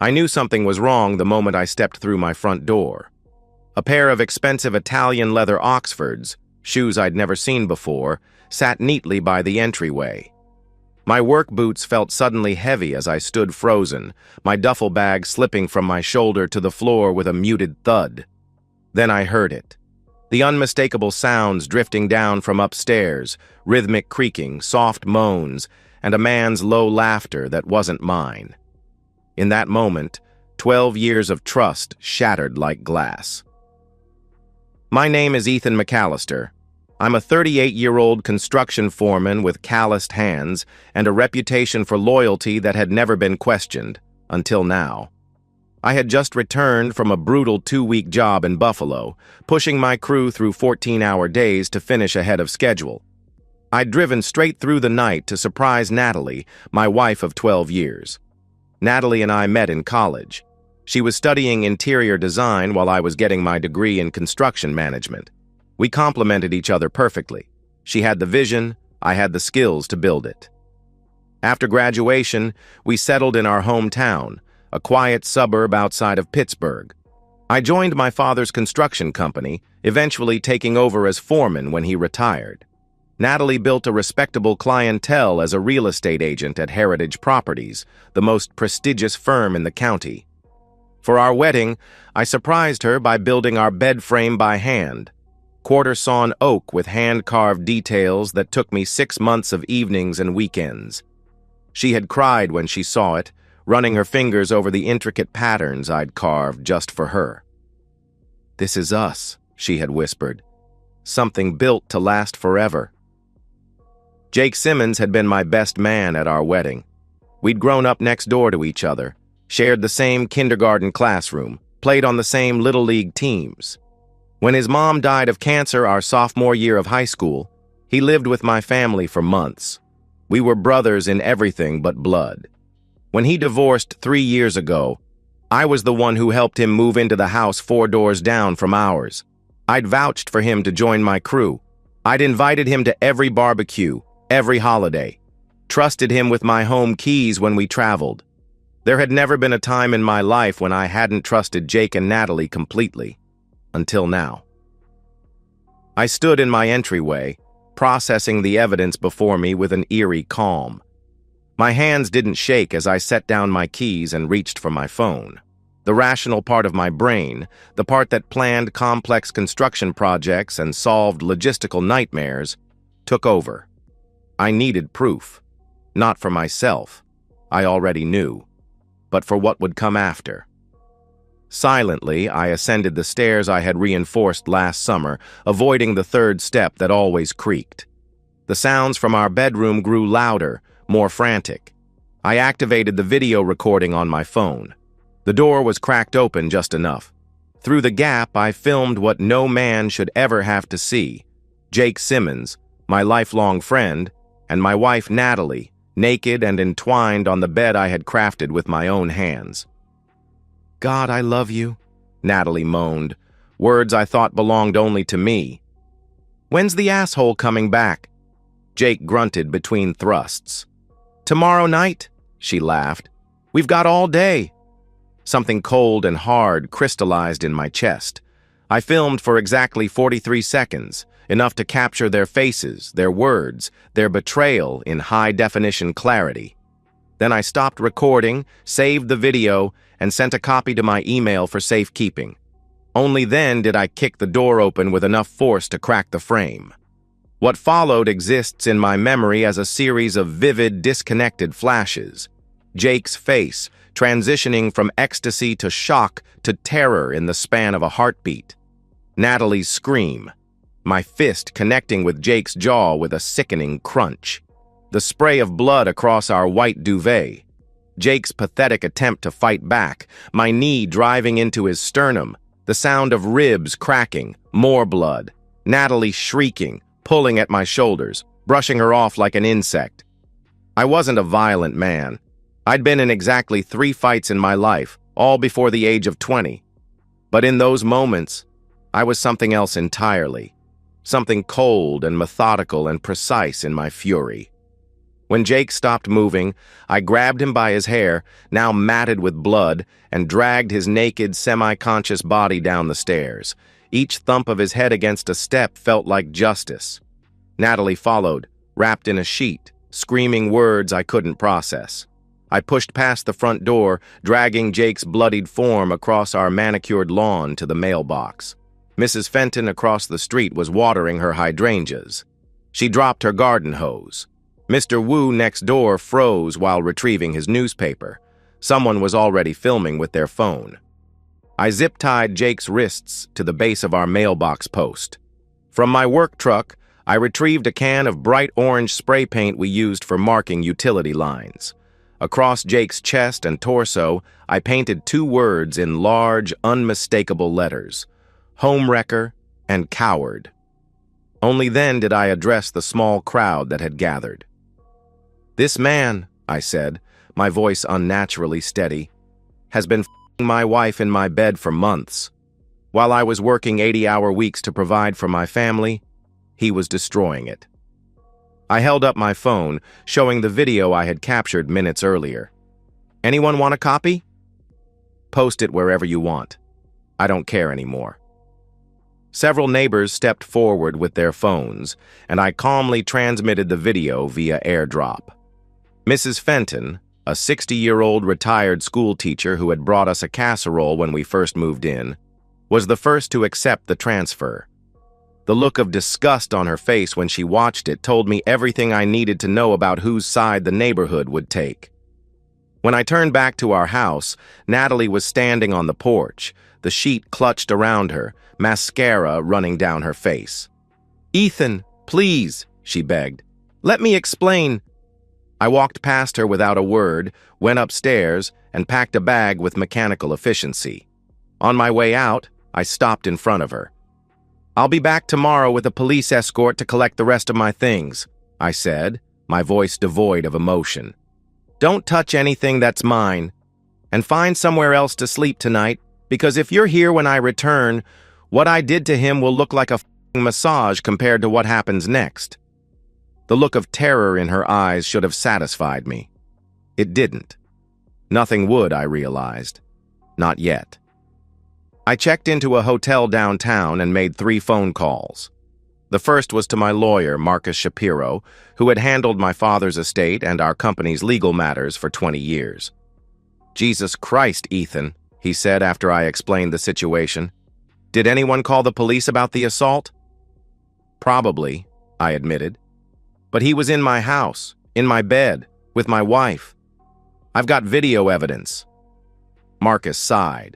I knew something was wrong the moment I stepped through my front door. A pair of expensive Italian leather Oxfords, shoes I'd never seen before, sat neatly by the entryway. My work boots felt suddenly heavy as I stood frozen, my duffel bag slipping from my shoulder to the floor with a muted thud. Then I heard it. The unmistakable sounds drifting down from upstairs, rhythmic creaking, soft moans, and a man's low laughter that wasn't mine. In that moment, 12 years of trust shattered like glass. My name is Ethan McAllister. I'm a 38-year-old construction foreman with calloused hands and a reputation for loyalty that had never been questioned, until now. I had just returned from a brutal 2-week job in Buffalo, pushing my crew through 14-hour days to finish ahead of schedule. I'd driven straight through the night to surprise Natalie, my wife of 12 years. Natalie and I met in college. She was studying interior design while I was getting my degree in construction management. We complemented each other perfectly. She had the vision, I had the skills to build it. After graduation, we settled in our hometown, a quiet suburb outside of Pittsburgh. I joined my father's construction company, eventually taking over as foreman when he retired. Natalie built a respectable clientele as a real estate agent at Heritage Properties, the most prestigious firm in the county. For our wedding, I surprised her by building our bed frame by hand. Quarter-sawn oak with hand-carved details that took me 6 months of evenings and weekends. She had cried when she saw it, running her fingers over the intricate patterns I'd carved just for her. "This is us," she had whispered. "Something built to last forever." Jake Simmons had been my best man at our wedding. We'd grown up next door to each other, shared the same kindergarten classroom, played on the same Little League teams. When his mom died of cancer our sophomore year of high school, he lived with my family for months. We were brothers in everything but blood. When he divorced 3 years ago, I was the one who helped him move into the house 4 doors down from ours. I'd vouched for him to join my crew. I'd invited him to every barbecue, every holiday. Trusted him with my home keys when we traveled. There had never been a time in my life when I hadn't trusted Jake and Natalie completely. Until now. I stood in my entryway, processing the evidence before me with an eerie calm. My hands didn't shake as I set down my keys and reached for my phone. The rational part of my brain, the part that planned complex construction projects and solved logistical nightmares, took over. I needed proof. Not for myself, I already knew, but for what would come after. Silently, I ascended the stairs I had reinforced last summer, avoiding the 3rd step that always creaked. The sounds from our bedroom grew louder, more frantic. I activated the video recording on my phone. The door was cracked open just enough. Through the gap, I filmed what no man should ever have to see. Jake Simmons, my lifelong friend, and my wife Natalie, naked and entwined on the bed I had crafted with my own hands. "God, I love you," Natalie moaned, words I thought belonged only to me. "When's the asshole coming back?" Jake grunted between thrusts. "Tomorrow night," she laughed. "We've got all day." Something cold and hard crystallized in my chest. I filmed for exactly 43 seconds, enough to capture their faces, their words, their betrayal in high-definition clarity. Then I stopped recording, saved the video, and sent a copy to my email for safekeeping. Only then did I kick the door open with enough force to crack the frame. What followed exists in my memory as a series of vivid, disconnected flashes. Jake's face, transitioning from ecstasy to shock to terror in the span of a heartbeat. Natalie's scream, my fist connecting with Jake's jaw with a sickening crunch. The spray of blood across our white duvet. Jake's pathetic attempt to fight back, my knee driving into his sternum, the sound of ribs cracking, more blood. Natalie shrieking, pulling at my shoulders, brushing her off like an insect. I wasn't a violent man. I'd been in exactly 3 fights in my life, all before the age of 20. But in those moments, I was something else entirely. Something cold and methodical and precise in my fury. When Jake stopped moving, I grabbed him by his hair, now matted with blood, and dragged his naked, semi-conscious body down the stairs. Each thump of his head against a step felt like justice. Natalie followed, wrapped in a sheet, screaming words I couldn't process. I pushed past the front door, dragging Jake's bloodied form across our manicured lawn to the mailbox. Mrs. Fenton across the street was watering her hydrangeas. She dropped her garden hose. Mr. Wu next door froze while retrieving his newspaper. Someone was already filming with their phone. I zip-tied Jake's wrists to the base of our mailbox post. From my work truck, I retrieved a can of bright orange spray paint we used for marking utility lines. Across Jake's chest and torso, I painted 2 words in large, unmistakable letters: homewrecker and coward. Only then did I address the small crowd that had gathered. "This man," I said, my voice unnaturally steady, "has been f***ing my wife in my bed for months. While I was working 80-hour weeks to provide for my family, he was destroying it." I held up my phone, showing the video I had captured minutes earlier. "Anyone want a copy? Post it wherever you want. I don't care anymore." Several neighbors stepped forward with their phones, and I calmly transmitted the video via airdrop. Mrs. Fenton, a 60-year-old retired school teacher who had brought us a casserole when we first moved in, was the first to accept the transfer. The look of disgust on her face when she watched it told me everything I needed to know about whose side the neighborhood would take. When I turned back to our house, Natalie was standing on the porch, the sheet clutched around her, mascara running down her face. "Ethan, please," she begged. "Let me explain." I walked past her without a word, went upstairs, and packed a bag with mechanical efficiency. On my way out, I stopped in front of her. "I'll be back tomorrow with a police escort to collect the rest of my things," I said, my voice devoid of emotion. "Don't touch anything that's mine. And find somewhere else to sleep tonight, because if you're here when I return, what I did to him will look like a f***ing massage compared to what happens next." The look of terror in her eyes should have satisfied me. It didn't. Nothing would, I realized. Not yet. I checked into a hotel downtown and made 3 phone calls. The first was to my lawyer, Marcus Shapiro, who had handled my father's estate and our company's legal matters for 20 years. "Jesus Christ, Ethan," he said after I explained the situation. "Did anyone call the police about the assault?" "Probably," I admitted. "But he was in my house, in my bed, with my wife. I've got video evidence." Marcus sighed.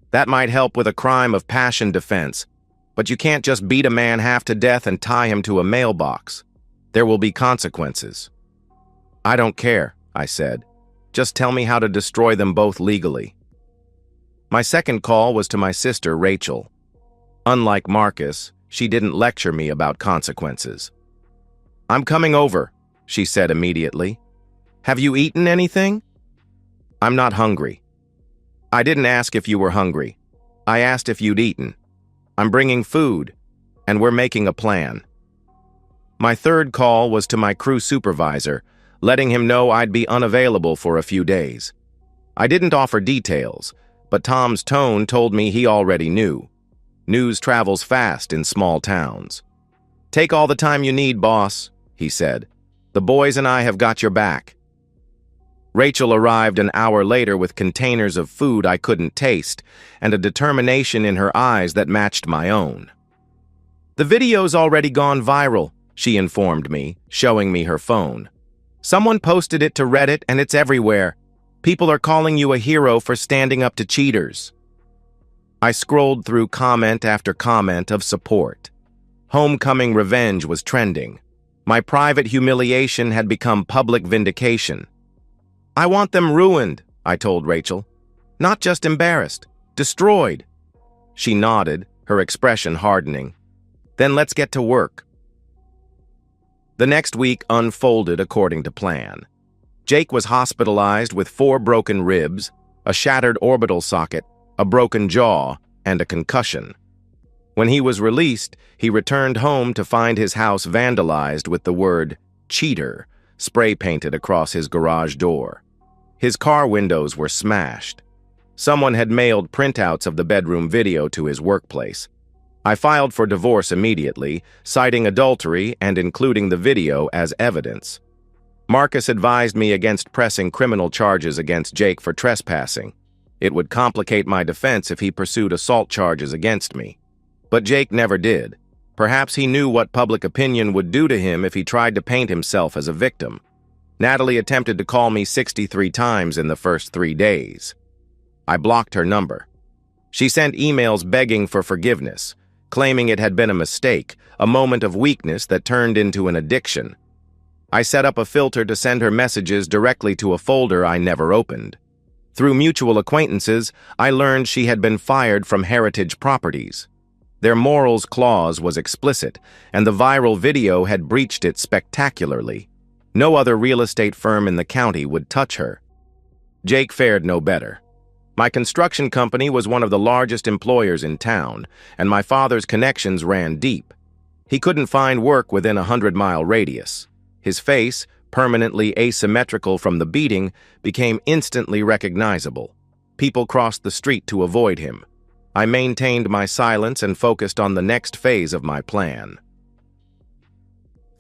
"That might help with a crime of passion defense, but you can't just beat a man half to death and tie him to a mailbox. There will be consequences." "I don't care," I said. "Just tell me how to destroy them both legally." My second call was to my sister, Rachel. Unlike Marcus, she didn't lecture me about consequences. "I'm coming over," she said immediately. "Have you eaten anything?" "I'm not hungry." "I didn't ask if you were hungry. I asked if you'd eaten. I'm bringing food, and we're making a plan." My third call was to my crew supervisor, letting him know I'd be unavailable for a few days. I didn't offer details, but Tom's tone told me he already knew. News travels fast in small towns. "Take all the time you need, boss," he said. "The boys and I have got your back." Rachel arrived an hour later with containers of food I couldn't taste and a determination in her eyes that matched my own. "The video's already gone viral," she informed me, showing me her phone. "Someone posted it to Reddit and it's everywhere. People are calling you a hero for standing up to cheaters." I scrolled through comment after comment of support. Homecoming revenge was trending. My private humiliation had become public vindication. "I want them ruined," I told Rachel. "Not just embarrassed, destroyed." She nodded, her expression hardening. "Then let's get to work." The next week unfolded according to plan. Jake was hospitalized with 4 broken ribs, a shattered orbital socket, a broken jaw, and a concussion. When he was released, he returned home to find his house vandalized with the word cheater spray painted across his garage door. His car windows were smashed. Someone had mailed printouts of the bedroom video to his workplace. I filed for divorce immediately, citing adultery and including the video as evidence. Marcus advised me against pressing criminal charges against Jake for trespassing. It would complicate my defense if he pursued assault charges against me. But Jake never did. Perhaps he knew what public opinion would do to him if he tried to paint himself as a victim. Natalie attempted to call me 63 times in the first 3 days. I blocked her number. She sent emails begging for forgiveness, claiming it had been a mistake, a moment of weakness that turned into an addiction. I set up a filter to send her messages directly to a folder I never opened. Through mutual acquaintances, I learned she had been fired from Heritage Properties. Their morals clause was explicit, and the viral video had breached it spectacularly. No other real estate firm in the county would touch her. Jake fared no better. My construction company was one of the largest employers in town, and my father's connections ran deep. He couldn't find work within a 100-mile radius. His face, permanently asymmetrical from the beating, became instantly recognizable. People crossed the street to avoid him. I maintained my silence and focused on the next phase of my plan.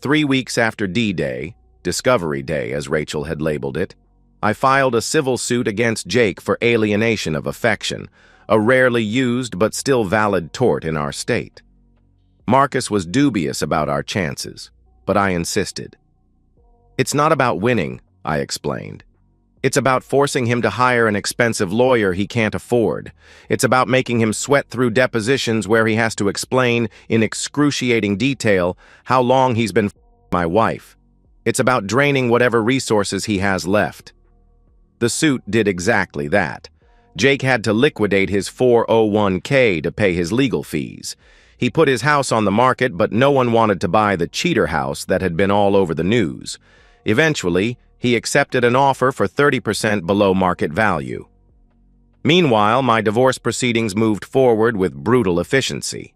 3 weeks after D-Day, Discovery Day as Rachel had labeled it, I filed a civil suit against Jake for alienation of affection, a rarely used but still valid tort in our state. Marcus was dubious about our chances, but I insisted. "It's not about winning," I explained. "It's about forcing him to hire an expensive lawyer he can't afford. It's about making him sweat through depositions where he has to explain in excruciating detail how long he's been my wife. It's about draining whatever resources he has left." The suit did exactly that. Jake had to liquidate his 401k to pay his legal fees. He put his house on the market, but no one wanted to buy the cheater house that had been all over the news. Eventually, he accepted an offer for 30% below market value. Meanwhile, my divorce proceedings moved forward with brutal efficiency.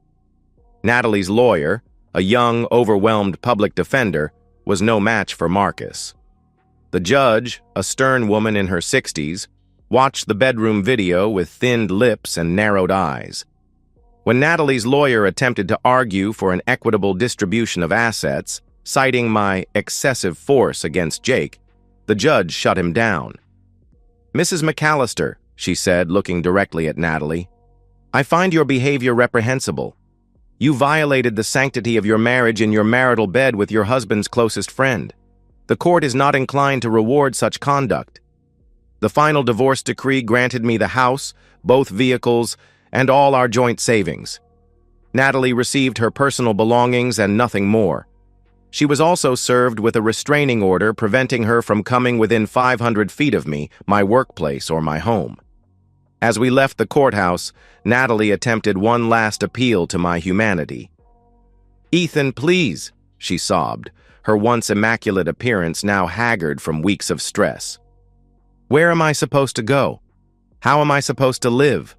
Natalie's lawyer, a young, overwhelmed public defender, was no match for Marcus. The judge, a stern woman in her 60s, watched the bedroom video with thinned lips and narrowed eyes. When Natalie's lawyer attempted to argue for an equitable distribution of assets, citing my excessive force against Jake, the judge shut him down. "Mrs. McAllister," she said, looking directly at Natalie, "I find your behavior reprehensible. You violated the sanctity of your marriage in your marital bed with your husband's closest friend. The court is not inclined to reward such conduct. The final divorce decree granted me the house, both vehicles, and all our joint savings. Natalie received her personal belongings and nothing more. She was also served with a restraining order preventing her from coming within 500 feet of me, my workplace, or my home." As we left the courthouse, Natalie attempted one last appeal to my humanity. "Ethan, please," she sobbed, her once immaculate appearance now haggard from weeks of stress. "Where am I supposed to go? How am I supposed to live?"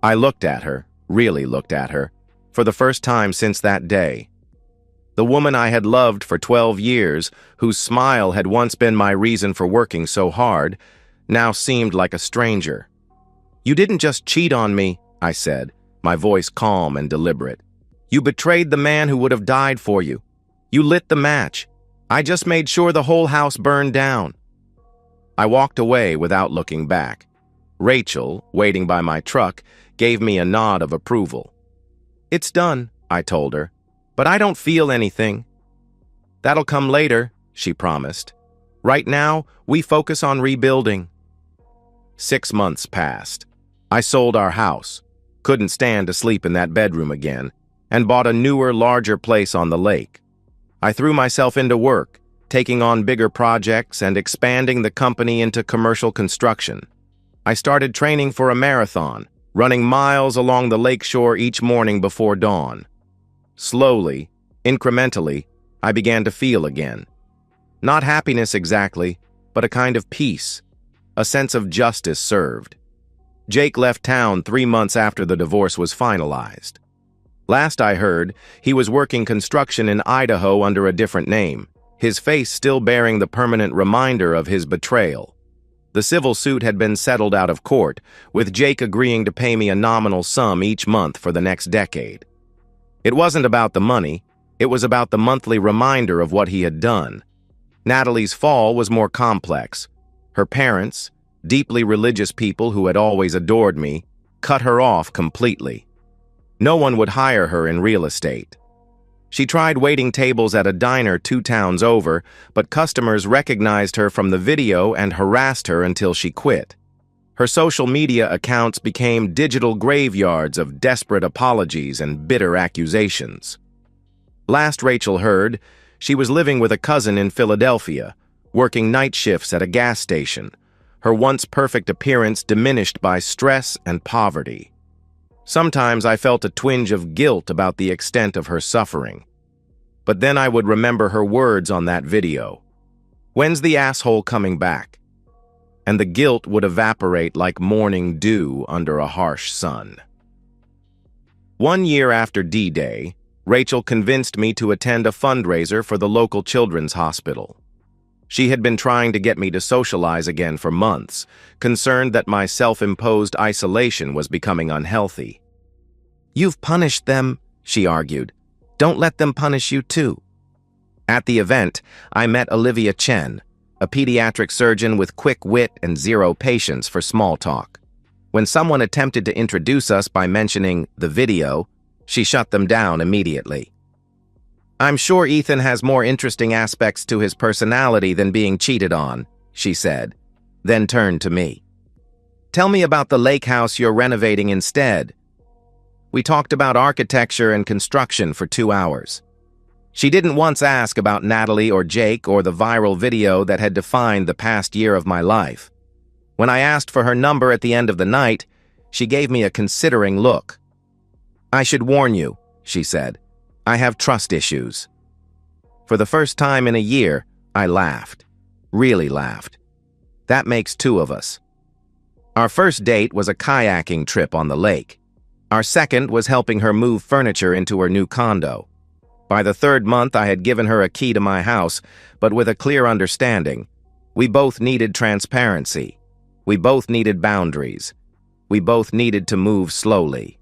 I looked at her, really looked at her, for the first time since that day. The woman I had loved for 12 years, whose smile had once been my reason for working so hard, now seemed like a stranger. "You didn't just cheat on me," I said, my voice calm and deliberate. "You betrayed the man who would have died for you. You lit the match. I just made sure the whole house burned down." I walked away without looking back. Rachel, waiting by my truck, gave me a nod of approval. "It's done," I told her, "but I don't feel anything." "That'll come later," she promised. "Right now, we focus on rebuilding." 6 months passed. I sold our house, couldn't stand to sleep in that bedroom again, and bought a newer, larger place on the lake. I threw myself into work, taking on bigger projects and expanding the company into commercial construction. I started training for a marathon, running miles along the lakeshore each morning before dawn. Slowly, incrementally, I began to feel again. Not happiness exactly, but a kind of peace, a sense of justice served. Jake left town 3 months after the divorce was finalized. Last I heard, he was working construction in Idaho under a different name. his face still bearing the permanent reminder of his betrayal. The civil suit had been settled out of court, with Jake agreeing to pay me a nominal sum each month for the next decade. It wasn't about the money, it was about the monthly reminder of what he had done. Natalie's fall was more complex. Her parents, deeply religious people who had always adored me, cut her off completely. No one would hire her in real estate. She tried waiting tables at a diner 2 towns over, but customers recognized her from the video and harassed her until she quit. Her social media accounts became digital graveyards of desperate apologies and bitter accusations. Last Rachel heard, she was living with a cousin in Philadelphia, working night shifts at a gas station, her once perfect appearance diminished by stress and poverty. Sometimes I felt a twinge of guilt about the extent of her suffering. But then I would remember her words on that video. "When's the asshole coming back?" And the guilt would evaporate like morning dew under a harsh sun. 1 year after D-Day, Rachel convinced me to attend a fundraiser for the local children's hospital. She had been trying to get me to socialize again for months, concerned that my self-imposed isolation was becoming unhealthy. "You've punished them," she argued. "Don't let them punish you too." At the event, I met Olivia Chen, a pediatric surgeon with quick wit and zero patience for small talk. When someone attempted to introduce us by mentioning the video, she shut them down immediately. "I'm sure Ethan has more interesting aspects to his personality than being cheated on," she said, then turned to me. "Tell me about the lake house you're renovating instead." We talked about architecture and construction for 2 hours. She didn't once ask about Natalie or Jake or the viral video that had defined the past year of my life. When I asked for her number at the end of the night, she gave me a considering look. "I should warn you," she said. "I have trust issues." For the first time in a year, I laughed. Really laughed. That makes 2 of us. Our first date was a kayaking trip on the lake. Our second was helping her move furniture into her new condo. By the 3rd month, I had given her a key to my house, but with a clear understanding. We both needed transparency. We both needed boundaries. We both needed to move slowly.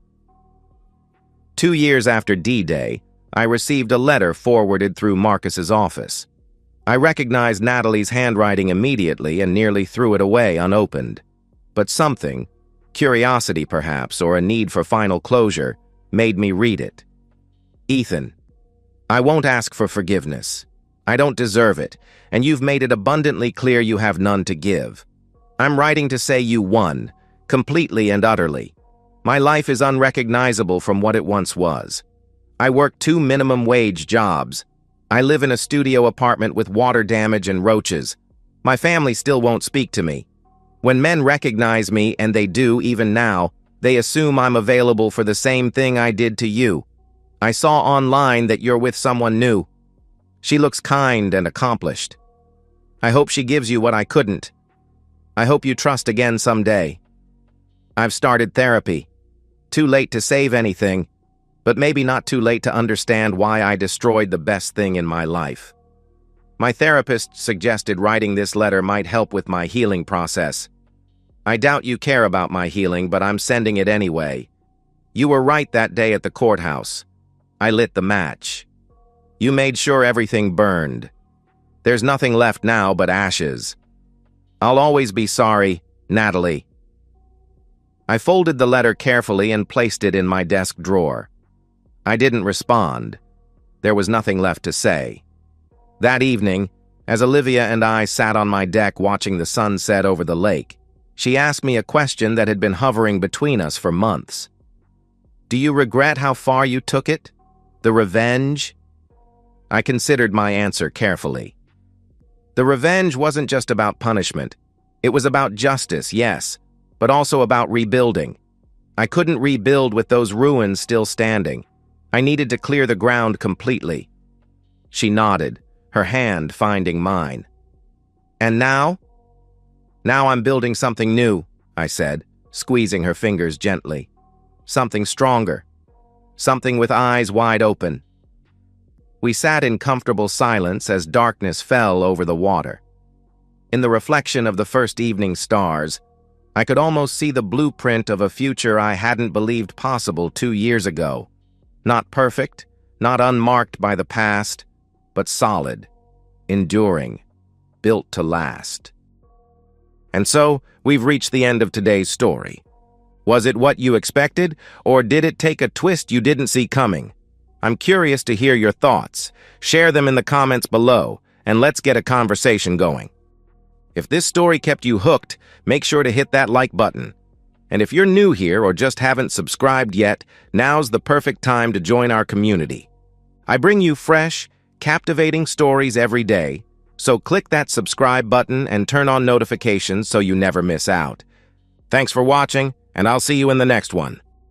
2 years after D-Day, I received a letter forwarded through Marcus's office. I recognized Natalie's handwriting immediately and nearly threw it away unopened. But something, curiosity perhaps, or a need for final closure, made me read it. "Ethan, I won't ask for forgiveness. I don't deserve it, and you've made it abundantly clear you have none to give. I'm writing to say you won, completely and utterly. My life is unrecognizable from what it once was. I work 2 minimum wage jobs. I live in a studio apartment with water damage and roaches. My family still won't speak to me. When men recognize me, and they do even now, they assume I'm available for the same thing I did to you. I saw online that you're with someone new. She looks kind and accomplished. I hope she gives you what I couldn't. I hope you trust again someday. I've started therapy. Too late to save anything, but maybe not too late to understand why I destroyed the best thing in my life. My therapist suggested writing this letter might help with my healing process. I doubt you care about my healing, but I'm sending it anyway. You were right that day at the courthouse. I lit the match. You made sure everything burned. There's nothing left now but ashes. I'll always be sorry, Natalie." I folded the letter carefully and placed it in my desk drawer. I didn't respond. There was nothing left to say. That evening, as Olivia and I sat on my deck watching the sun set over the lake, she asked me a question that had been hovering between us for months. "Do you regret how far you took it? The revenge?" I considered my answer carefully. The revenge wasn't just about punishment. It was about justice, yes, but also about rebuilding. I couldn't rebuild with those ruins still standing. I needed to clear the ground completely. She nodded, her hand finding mine. "And now?" "Now I'm building something new," I said, squeezing her fingers gently. "Something stronger. Something with eyes wide open." We sat in comfortable silence as darkness fell over the water. In the reflection of the first evening stars, I could almost see the blueprint of a future I hadn't believed possible 2 years ago. Not perfect, not unmarked by the past, but solid, enduring, built to last. And so, we've reached the end of today's story. Was it what you expected, or did it take a twist you didn't see coming? I'm curious to hear your thoughts. Share them in the comments below, and let's get a conversation going. If this story kept you hooked, make sure to hit that like button. And if you're new here or just haven't subscribed yet, now's the perfect time to join our community. I bring you fresh, captivating stories every day, so click that subscribe button and turn on notifications so you never miss out. Thanks for watching, and I'll see you in the next one.